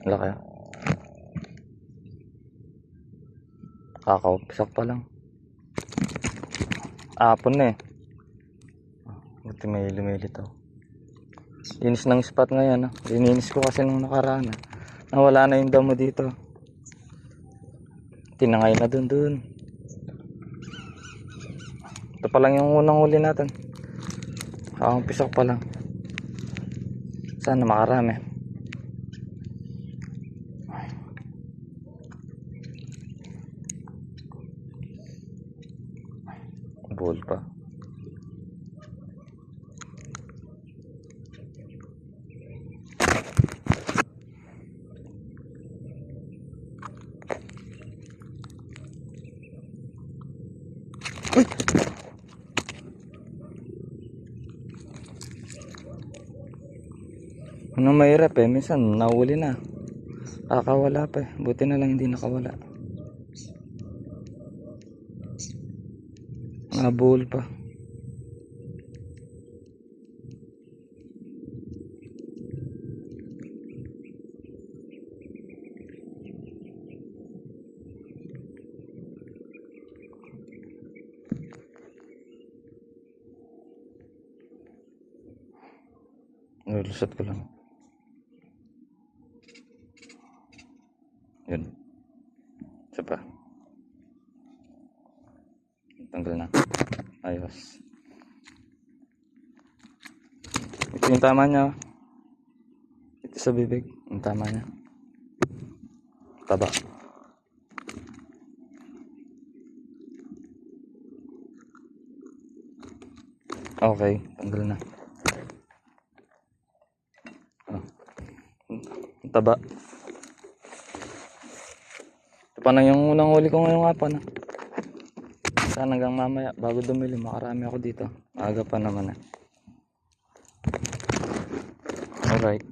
Laki. Kakaupisak pa lang. Apon na eh. Buti may lumilito. Linis ng spot ngayon. Lininis ko kasi nung nakaraan. Nawala na yung damo dito. Tinangay na dun. Ito pa lang yung unang huli natin. Kakaupisak pa lang. Sana makarami. Ball pa. Uy! Ano mahirap eh, minsan nahuli na. Kakawala pa eh. Buti na lang hindi nakawala. Nabuhol pa. Nalusot ko lang. Yun. Isa pa. Tanggal na. Ayos. Ito yung tama niya. Ito sa bibig. Yung tama niya. Taba. Okay. Tanggal na. Taba. Ito pa na yung unang huli ko ngayong hapon. Sana hanggang mamaya bago dumili makarami ako dito. Aga pa naman. Alright.